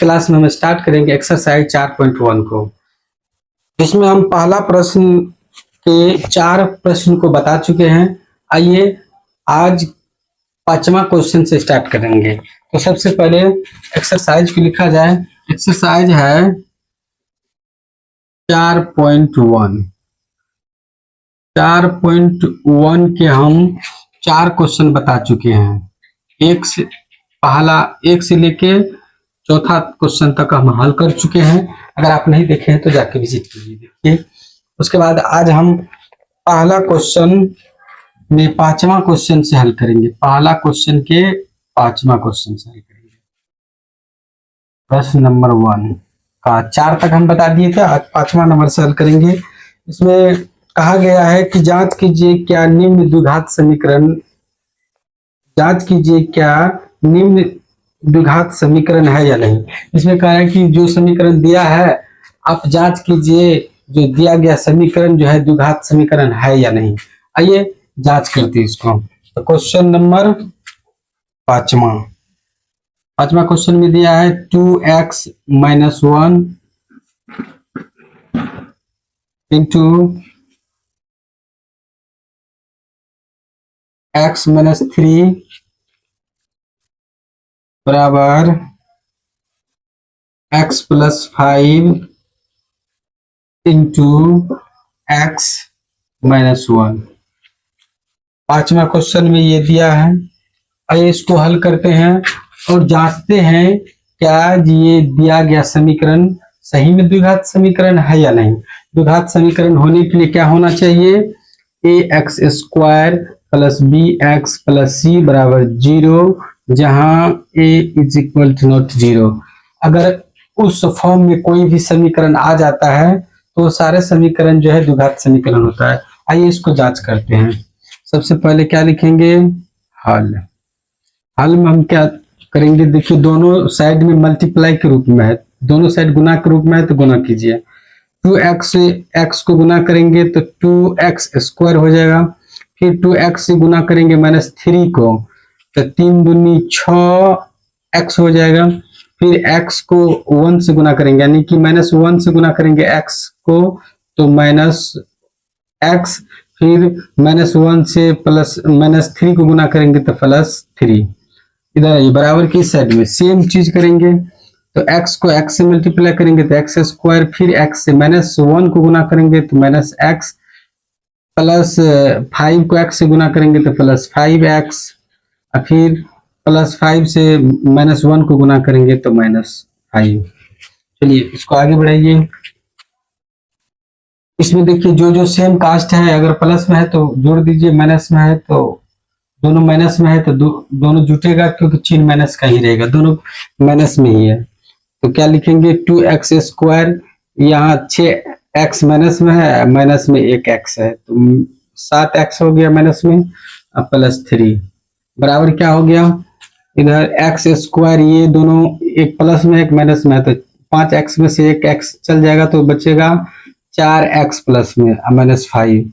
Class में हम start करेंगे एक्सरसाइज 4.1 को, जिसमें हम पहला प्रश्न के 4 प्रश्न को बता चुके हैं। आइए आज 5वां क्वेश्चन से स्टार्ट करेंगे। तो सबसे पहले एक्सरसाइज को लिखा जाए। एक्सरसाइज है 4.1। 4.1 के हम 4 क्वेश्चन बता चुके हैं। एक से लेके चौथा क्वेश्चन तक हम हल कर चुके हैं। अगर आप नहीं देखे हैं तो जाके विजिट कीजिए, देखिए। उसके बाद आज हम पहला क्वेश्चन में 5वां क्वेश्चन से हल करेंगे। पहला क्वेश्चन के 5वां क्वेश्चन से हल करेंगे। प्रश्न नंबर 1 का 4 तक हम बता दिए थे, आज 5वां नंबर से हल करेंगे। इसमें कहा गया है कि जांच कीजिए क्या निम्न द्विघात समीकरण है या नहीं। इसमें कहा है कि जो समीकरण दिया है आप जांच कीजिए जो दिया गया समीकरण जो है द्विघात समीकरण है या नहीं। आइए जांच करते हैं इसको। तो क्वेश्चन नंबर 5वां क्वेश्चन में दिया है 2x - 1 इंटू x - 3 बराबर x + 5 इंटू x - 1। 5वां क्वेश्चन में ये दिया है। आइए इसको हल करते हैं और जांचते हैं क्या ये दिया गया समीकरण सही में द्विघात समीकरण है या नहीं। द्विघात समीकरण होने के लिए क्या होना चाहिए, ax² + bx + c बराबर 0, जहां a = 0। अगर उस फॉर्म में कोई भी समीकरण आ जाता है तो सारे समीकरण जो है द्विघात समीकरण होता है। आइए इसको जांच करते हैं। सबसे पहले क्या लिखेंगे, हल में हम क्या करेंगे, देखिए दोनों साइड में मल्टीप्लाई के रूप में है, दोनों साइड गुना के रूप में है तो गुना कीजिए। 2x से x को गुना करेंगे तो 2x² हो जाएगा। फिर 2x से गुना करेंगे -3 को तो 3 दूनी 6x हो जाएगा। फिर x को 1 से गुना करेंगे यानी कि -1 से गुना करेंगे x को तो -x, फिर -1 से -3 को गुना करेंगे तो +3। इधर ये बराबर की साइड में सेम चीज करेंगे। तो x को x से मल्टीप्लाई करेंगे तो x², फिर x से -1 को गुना करेंगे तो -x, +5 को x से गुना करेंगे तो +5x, और फिर +5 से -1 को गुना करेंगे तो -5। चलिए इसको आगे बढ़ाइए। इसमें देखिए जो सेम कास्ट है अगर प्लस में है तो जोड़ दीजिए, माइनस में है तो दोनों माइनस में है तो दोनों जुटेगा, क्योंकि चिन्ह माइनस का ही रहेगा, दोनों माइनस में ही है। तो क्या लिखेंगे 2x², यहाँ 6x माइनस में है, माइनस में 1x है तो 7x हो गया माइनस में, अब +3 बराबर क्या हो गया, इधर x², ये दोनों एक प्लस में एक माइनस में है तो 5x में से 1x चल जाएगा तो बचेगा 4x प्लस में -5।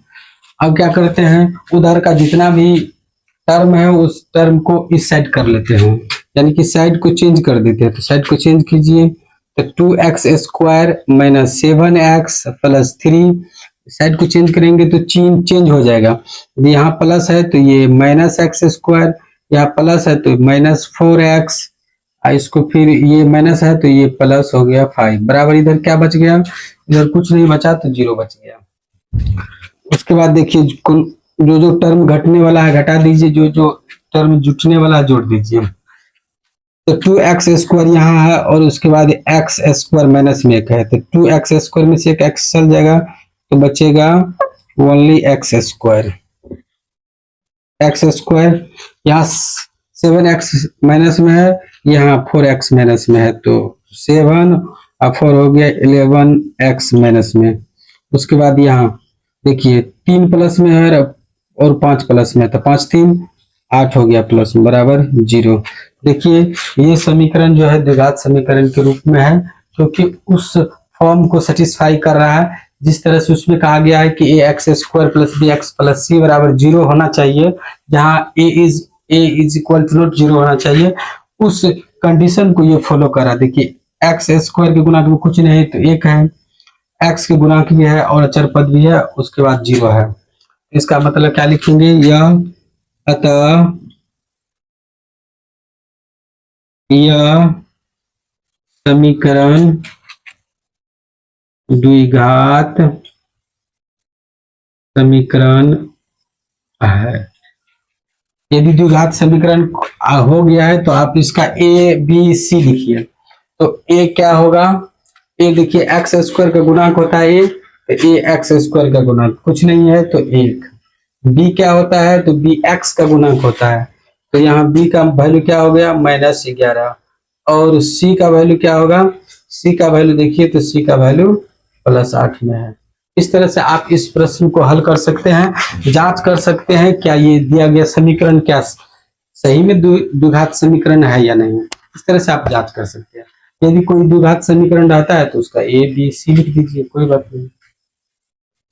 अब क्या करते हैं, उधर का जितना भी टर्म है उस टर्म को इस साइड कर लेते हैं, यानी कि साइड को चेंज कर देते हैं। तो साइड को चेंज कीजिए तो 2x² - 7x + 3, साइड को चेंज करेंगे तो चिन्ह चेंज हो जाएगा। यहाँ प्लस है तो ये -x², यहाँ प्लस है तो -4x, इसको फिर ये माइनस है तो ये प्लस हो गया 5 बराबर। इधर क्या बच गया, इधर कुछ नहीं बचा तो 0 बच गया। उसके बाद देखिए जो टर्म घटने वाला है घटा दीजिए, जो टर्म जुटने वाला है जोड़ दीजिए। तो 2x² यहाँ है और उसके बाद x² माइनस में 1 है तो 2x² में से एक x चल जाएगा तो बचेगा ओनली x²। यहाँ 7x माइनस में है, यहाँ 4x माइनस में है तो 7 और 4 हो गया 11x माइनस में। उसके बाद यहाँ देखिए 3 प्लस में है और 5 प्लस में है तो 5 3 8 हो गया प्लस में बराबर 0। देखिए ये समीकरण जो है द्विघात समीकरण के रूप में है, क्योंकि उस फॉर्म को सेटिस्फाई कर रहा है जिस तरह से उसमें कहा गया है कि ax² + bx + c बराबर 0 होना चाहिए, जहां a = not 0 होना चाहिए। उस कंडीशन को ये फॉलो कर रहा है। देखिए एक्स स्क्वायर के गुणांक में कुछ नहीं तो 1 है, एक्स के गुणांक भी है और अचर पद भी है, उसके बाद 0 है। इसका मतलब क्या लिखेंगे, अतः यह समीकरण द्विघात समीकरण है। यदि द्विघात समीकरण हो गया है तो आप इसका ए बी सी लिखिए। तो ए क्या होगा, ए देखिए एक्स स्क्वायर का गुणांक होता है ए, तो ए एक्स स्क्वायर का गुणांक कुछ नहीं है तो 1। बी क्या होता है, तो बी एक्स का गुणांक होता है, तो यहाँ बी का वैल्यू क्या हो गया -11। और सी का वैल्यू क्या होगा, सी का वैल्यू देखिए तो सी का वैल्यू +8 में है। इस तरह से आप इस प्रश्न को हल कर सकते हैं, जांच कर सकते हैं क्या ये दिया गया समीकरण क्या सही में द्विघात समीकरण है या नहीं। इस तरह से आप जांच कर सकते हैं। यदि कोई द्विघात समीकरण रहता है तो उसका ए बी सी लिख दीजिए, कोई बात नहीं।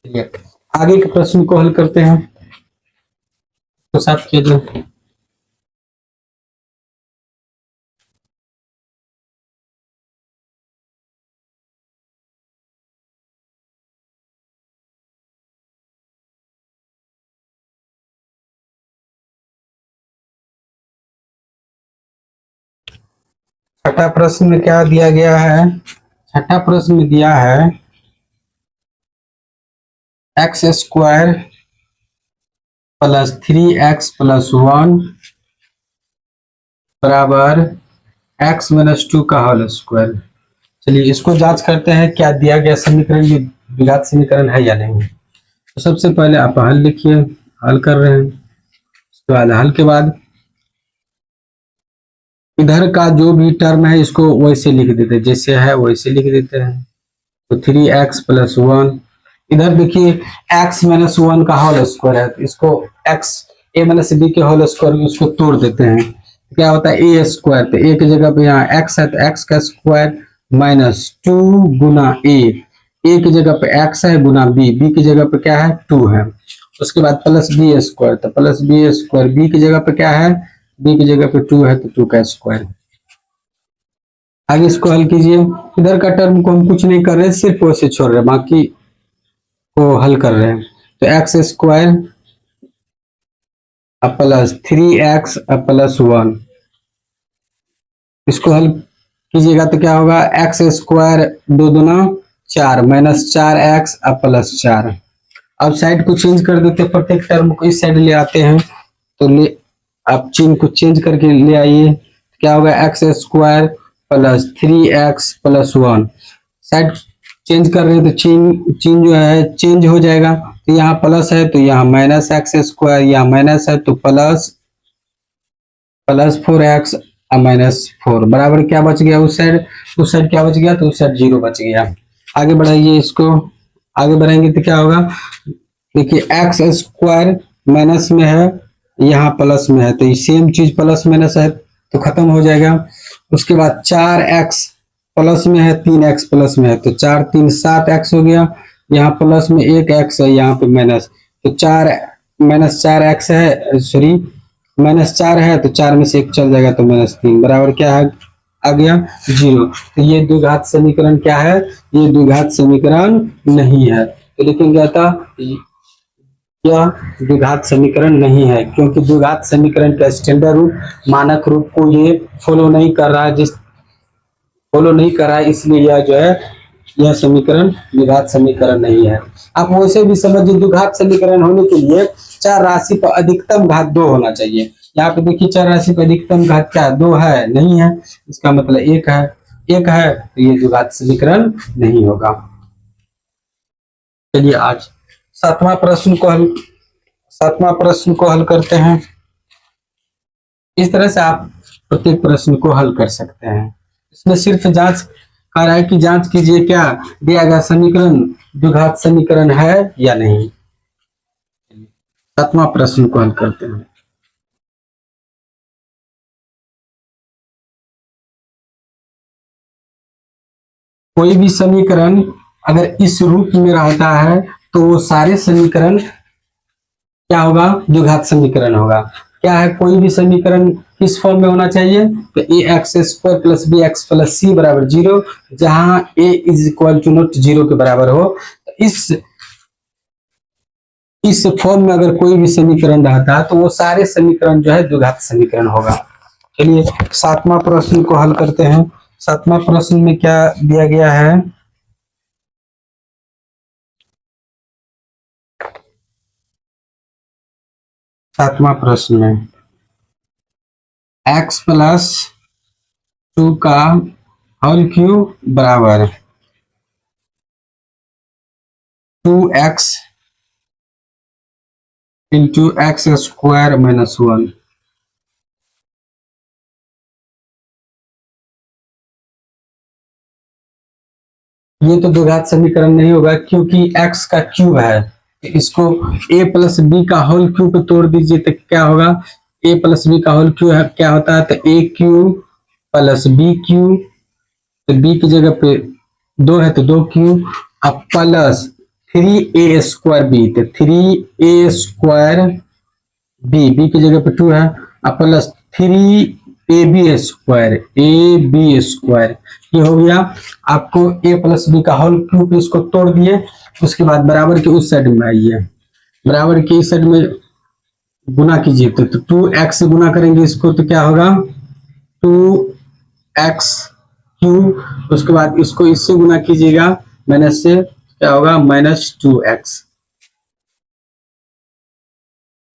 चलिए आगे के प्रश्न को हल करते हैं। तो साफ कीजिए। छठा प्रश्न में क्या दिया गया है, छठा प्रश्न में दिया है एक्स स्क्वायर +3x + 1 बराबर x-2 का होल स्क्वायर। चलिए इसको जांच करते हैं क्या दिया गया समीकरण ये द्विघात समीकरण है या नहीं। तो सबसे पहले आप हल लिखिए, हल कर रहे हैं। उसके बाद हल के बाद इधर का जो भी टर्म है इसको वैसे लिख देते हैं, जैसे है वैसे लिख देते हैं। तो 3x + 1, इधर देखिए x-1 का होल स्क्वायर है, तो इसको x a - b के होल स्क्वायर में उसको तोड़ देते हैं, तो क्या होता है a स्क्वायर। तो a की जगह पे यहाँ x है तो x का स्क्वायर -2 गुना a की जगह पे x है गुना b की जगह पे क्या है 2 है। उसके बाद +b स्क्वायर, तो +b स्क्वायर, b की जगह पे क्या है, b की जगह पे 2 है तो 2 का स्क्वायर। आगे इसको हल कीजिए। इधर का टर्म को हम कुछ नहीं कर रहे, सिर्फ वैसे छोड़ रहे हैं, बाकी को हल कर रहे हैं। तो एक्स स्क्वायर +3x + 1, इसको हल कीजिएगा तो क्या होगा, एक्स स्क्वायर 2 दूना 4 -4x +4। अब साइड को चेंज कर देते हैं, प्रत्येक टर्म को इस साइड ले आते हैं, तो ले आप चिन्ह को चेंज करके ले आइए। क्या होगा, x square +3x + 1। Side change कर रहे हैं तो चिन्ह जो है चेंज हो जाएगा, तो यहाँ प्लस है तो यहाँ -x², यहाँ माइनस है तो +4x -4 बराबर क्या बच गया, उस साइड क्या बच गया, तो उस साइड 0 बच गया। आगे बढ़ाइए इसको, आगे बढ़ाएंगे तो क्या होगा, देखिए एक्स स्क्वायर माइनस में है, यहाँ प्लस में है, तो ये सेम चीज प्लस माइनस है तो खत्म हो जाएगा। उसके बाद 4x प्लस में है, 3x प्लस में है, तो 4 3 7x हो गया, यहाँ प्लस में 1x है, यहाँ पे माइनस, तो 4 -4x है, सॉरी -4 है तो 4 में से 1 चल जाएगा तो -3 बराबर क्या है, आ गया 0। तो ये द्विघात समीकरण क्या है, ये द्विघात समीकरण नहीं है। तो लेकिन क्या था, यह द्विघात समीकरण नहीं है, क्योंकि द्विघात समीकरण का स्टैंडर्ड रूप, मानक रूप को ये फॉलो नहीं कर रहा है, इसलिए यह जो है यह समीकरण द्विघात समीकरण नहीं है। आप वैसे भी समझिए, द्विघात समीकरण होने के लिए चार राशि पर अधिकतम घात 2 होना चाहिए। यहाँ पे देखिए चार राशि पर अधिकतम घात क्या 2 है, नहीं है, इसका मतलब 1 है, तो ये द्विघात समीकरण नहीं होगा। चलिए आज सातवां प्रश्न को हल करते हैं। इस तरह से आप प्रत्येक प्रश्न को हल कर सकते हैं। इसमें सिर्फ जांच कर रहा है कि जांच कीजिए क्या दिया गया समीकरण द्विघात समीकरण है या नहीं। सातवां प्रश्न को हल करते हैं। कोई भी समीकरण अगर इस रूप में रहता है तो वो सारे समीकरण क्या होगा, द्विघात समीकरण होगा। क्या है, कोई भी समीकरण किस फॉर्म में होना चाहिए, तो A X square plus B X plus C बराबर 0, जहां A is equal to not 0 के बराबर हो। तो इस फॉर्म में अगर कोई भी समीकरण रहता है तो वो सारे समीकरण जो है द्विघात समीकरण होगा। चलिए 7वां प्रश्न को हल करते हैं। 7वां प्रश्न में क्या दिया गया है, 7वां प्रश्न में x प्लस 2 का होल क्यूब बराबर 2x into x square minus 1। ये तो द्विघात समीकरण नहीं होगा क्योंकि x का क्यूब है। इसको a प्लस बी का होल क्यूब पे तोड़ दीजिए तो क्या होगा, a प्लस बी का होल क्यूब है, क्या होता है, तो a cube plus B cube, तो b की जगह पे 2 है तो 2 क्यूब, अब प्लस 3a स्क्वायर बी, तो 3a स्क्वायर बी की जगह पे 2 है, अब प्लस 3ab स्क्वायर ये हो गया। आपको a प्लस बी का होल क्यूब, इसको तोड़ दिए, उसके बाद बराबर के उस साइड में आइए, बराबर के इस साइड में गुना कीजिए, तो 2x से गुना करेंगे इसको तो क्या होगा 2x क्यूब, उसके बाद इसको इससे गुना कीजिएगा माइनस से, क्या होगा -2x।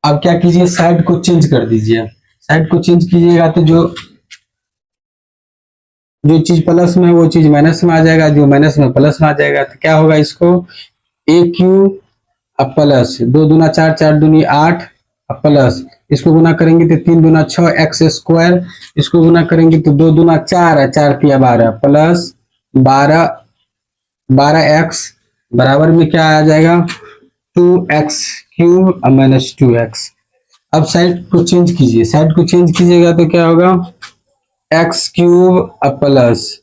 अब क्या कीजिए, साइड को चेंज कर दीजिए, साइड को चेंज कीजिएगा तो जो चीज प्लस में है वो चीज माइनस में आ जाएगा, जो माइनस में प्लस में आ जाएगा, तो क्या होगा, इसको a क्यूब अब प्लस 2 दूना 4, 4 दूनी 8, अब प्लस इसको गुना करेंगे तो 3 दूना 6 एक्स स्क्वायर, इसको गुना करेंगे तो 2 दूना 4, 4 तिया 12 प्लस 12x बराबर में क्या आ जाएगा 2x क्यूब और माइनस 2x। अब साइड को चेंज कीजिए, साइड को चेंज कीजिएगा तो क्या होगा एक्स क्यूब अब प्लस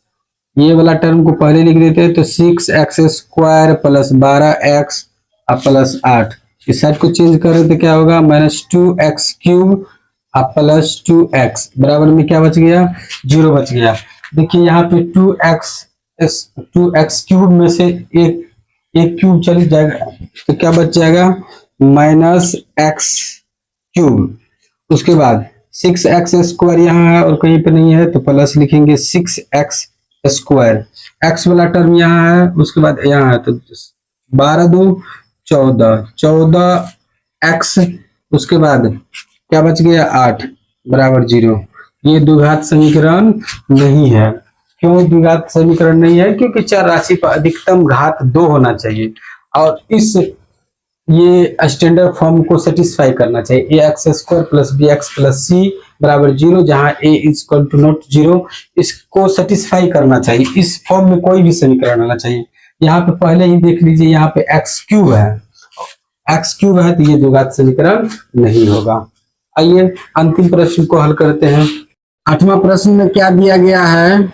ये वाला टर्म को पहले लिख देते हैं तो 6x स्क्वायर प्लस 12x अब प्लस 8। इस साइड को चेंज करें तो क्या होगा -2x क्यूब अब प्लस 2x बराबर में क्या बच गया 0 बच गया। देखिए यहाँ पे 2x क्यूब में से एक क्यूब चल जाएगा तो क्या बच जाएगा -x क्यूब। उसके बाद 6x स्क्वायर यहाँ है और कहीं पे नहीं है तो प्लस लिखेंगे 6x स्क्वायर, x वाला टर्म यहाँ है, उसके बाद यहाँ है तो 12 2 14 14x, उसके बाद क्या बच गया 8 बराबर 0। ये द्विघात समीकरण नहीं है। क्यों द्विघात समीकरण नहीं है, क्योंकि चर राशि पर अधिकतम घात 2 होना चाहिए और ये स्टैंडर्ड फॉर्म को सेटिस्फाई करना चाहिए, A X square plus B X plus C बराबर 0, जहां A is equal to not 0, इसको सेटिस्फाई करना चाहिए। इस फॉर्म में कोई भी समीकरण आना चाहिए। यहाँ पे पहले ही देख लीजिए, यहाँ पे एक्स क्यूब है, एक्स क्यूब है तो ये द्विघात समीकरण नहीं होगा। आइए अंतिम प्रश्न को हल करते हैं। 8वां प्रश्न में क्या दिया गया है,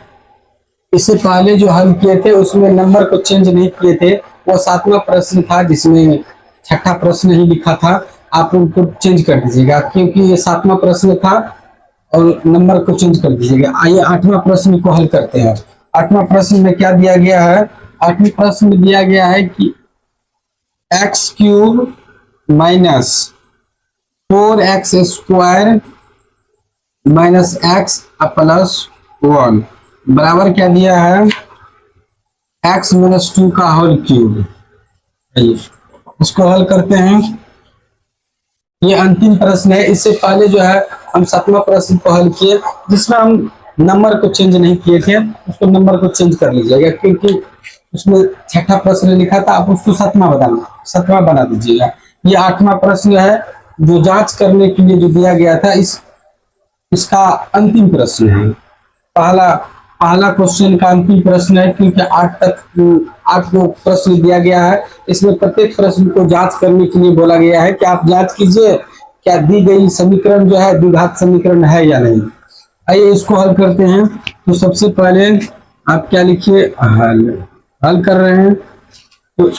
इससे पहले जो हल किए थे उसमें नंबर को चेंज नहीं किए थे, वो 7वां प्रश्न था जिसमें 6ठा प्रश्न ही लिखा था, आप उनको चेंज कर दीजिएगा क्योंकि ये 7वां प्रश्न था और नंबर को चेंज कर दीजिएगा। आइए 8वां प्रश्न को हल करते हैं। 8वां प्रश्न में क्या दिया गया है, 8वें प्रश्न में दिया गया है कि x cube minus 4x square minus X plus 1 बराबर क्या दिया है x माइनस 2 का होल क्यूब। इसको हल करते हैं। ये अंतिम प्रश्न है, इससे पहले जो है हम 7वां प्रश्न को हल किए जिसमें हम नंबर को चेंज नहीं किए थे, उसको नंबर को चेंज कर लीजिएगा क्योंकि उसमें 6ठा प्रश्न लिखा था, आप उसको 7वां बना दीजिएगा। ये 8वां प्रश्न है जो जांच करने के लिए जो दिया गया था, इसका अंतिम प्रश्न है। पहला क्वेश्चन का अंतिम प्रश्न है क्योंकि 8 को प्रश्न दिया गया है, इसमें प्रत्येक प्रश्न को जांच करने के लिए बोला गया है कि आप जांच कीजिए क्या दी गई समीकरण जो है द्विघात समीकरण है या नहीं। आइए इसको हल करते हैं। तो सबसे पहले आप क्या लिखिए, हल कर रहे हैं तो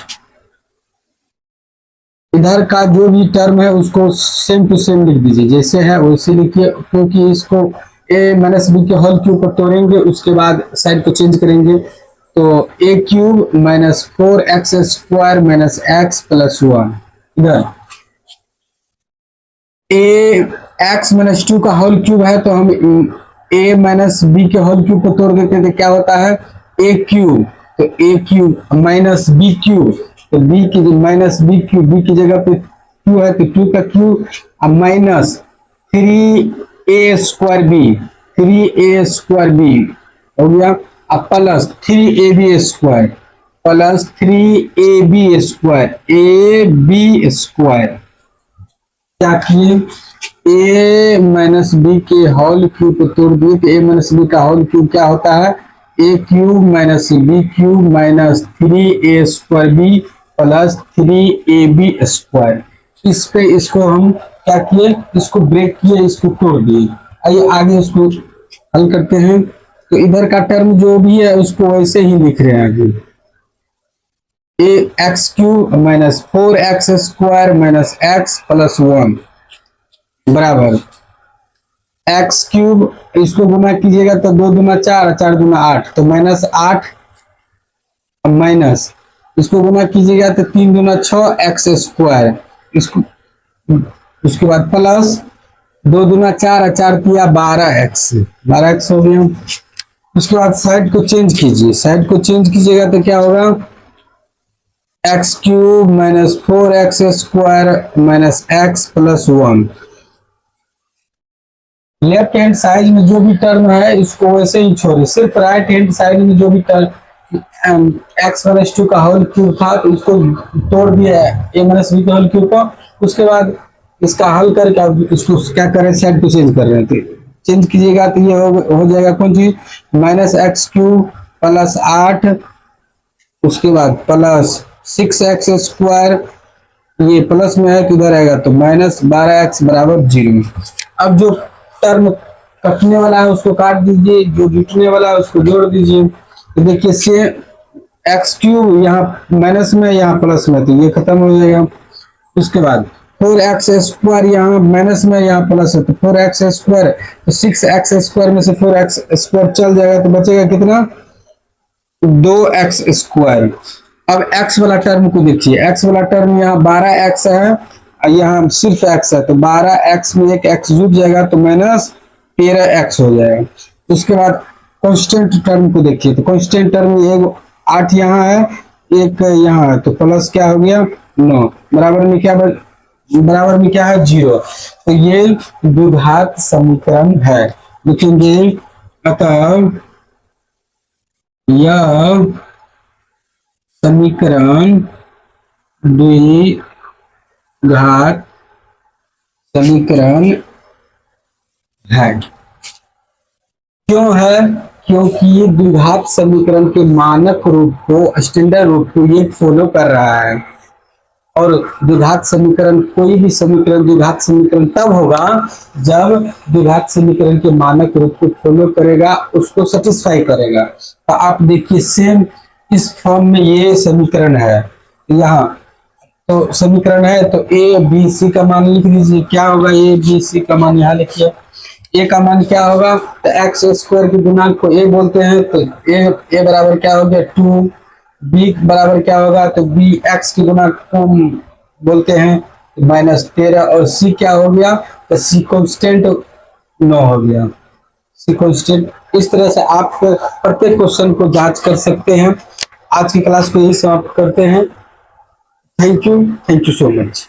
इधर का जो भी टर्म है उसको सेम टू सेम लिख दीजिए, जैसे है वैसे लिखिए, क्योंकि इसको ए माइनस बी के होल क्यूब पर तोड़ेंगे, उसके बाद साइड को चेंज करेंगे। तो A cube minus 4x square minus X plus 1, इधर ए एक्स माइनस 2 का होल क्यूब है तो हम ए माइनस बी के होल क्यूब को तोड़ देते हैं तो क्या होता है ए क्यूब, तो A cube minus B cube, तो बी की माइनस बी क्यूब, बी की जगह पे 2 है तो 2 का cube minus 3a square B, 3a square B हो गया, अब plus 3ab square plus 3ab square A B square, क्या किए ए माइनस बी के होल क्यूब को तोड़ दिए तो ए माइनस बी का होल क्यूब क्या होता है A cube minus B cube minus 3a square B plus 3ab square. इस पे इसको हम क्या किए, इसको ब्रेक किए, इसको तोड़ दिए। आइए आगे इसको हल करते हैं। तो इधर का टर्म जो भी है उसको वैसे ही लिख रहे हैं आगे, A X cube minus 4x square minus X plus 1 बराबर एक्स क्यूब, इसको गुना कीजिएगा तो 2 दूना 4, 4 दूना 8, तो माइनस 8 माइनस इसको गुना कीजिएगा तो 3 दूना 6 एक्स स्क्वायर, इसको उसके बाद प्लस 2 दूना 4, 4 किया 12x हो गया। उसके बाद साइड को चेंज कीजिए, साइड को चेंज कीजिएगा तो क्या होगा x cube minus 4x square minus X plus 1। Left hand side में जो भी टर्म है इसको वैसे ही छोड़िए, सिर्फ राइट हैंड साइड में जो भी टर्म एक्स माइनस 2 का होल क्यूब था तो उसको तोड़ दिया ए माइनस बी के होल क्यूब को, उसके बाद इसका हल करके अब इसको क्या करें साइड को चेंज कर रहे थे, चेंज कीजिएगा तो ये हो जाएगा कौन चीज माइनस एक्स क्यूब प्लस 8, उसके बाद प्लस 6x स्क्वायर, ये प्लस में है तो इधर आएगा तो माइनस 12x बराबर 0। अब जो टर्म कटने वाला है उसको काट दीजिए, जो जुटने वाला है उसको जोड़ दीजिए। तो देखिए से एक्स क्यूब यहाँ माइनस में यहाँ प्लस में, तो ये खत्म हो जाएगा। उसके बाद 4x स्क्वायर यहाँ माइनस में यहाँ प्लस है तो 4x स्क्वायर, तो 6x स्क्वायर में से 4x स्क्वायर चल जाएगा तो बचेगा कितना 2x स्क्वायर। अब x वाला टर्म को देखिए, x वाला टर्म यहाँ 12x है और यहाँ सिर्फ x है तो 12x में एक x जुट जाएगा तो माइनस 13x हो जाएगा। उसके बाद कांस्टेंट टर्म को देखिए, तो कांस्टेंट टर्म एक 8 यहाँ है एक यहाँ है तो प्लस क्या हो गया 9, बराबर में क्या है 0। तो ये द्विघात समीकरण है, लिखेंगे अतः यह समीकरण द्विघात समीकरण है। क्यों है, क्योंकि ये द्विघात समीकरण के मानक रूप को स्टैंडर्ड रूप को ये फॉलो कर रहा है। और द्विघात समीकरण कोई भी समीकरण द्विघात समीकरण तब होगा जब द्विघात समीकरण के मानक रूप को फॉलो करेगा, उसको सेटिस्फाई करेगा। तो आप देखिए सेम इस फॉर्म में ये समीकरण है, यहाँ तो समीकरण है तो ए बी सी का मान लिख दीजिए। क्या होगा ए बी सी का मान यहाँ लिखिए, ए का मान क्या होगा तो एक्स स्क्वायर के गुणांक को ए बोलते हैं तो ए बराबर क्या हो गया 2, बी बराबर क्या होगा तो बी एक्स के गुणांक को बोलते हैं -13, और सी क्या हो गया तो सी कांस्टेंट 9 हो गया, सी कांस्टेंट। इस तरह से आप प्रत्येक क्वेश्चन को जांच कर सकते हैं। आज की क्लास को यही समाप्त करते हैं। Thank you so much.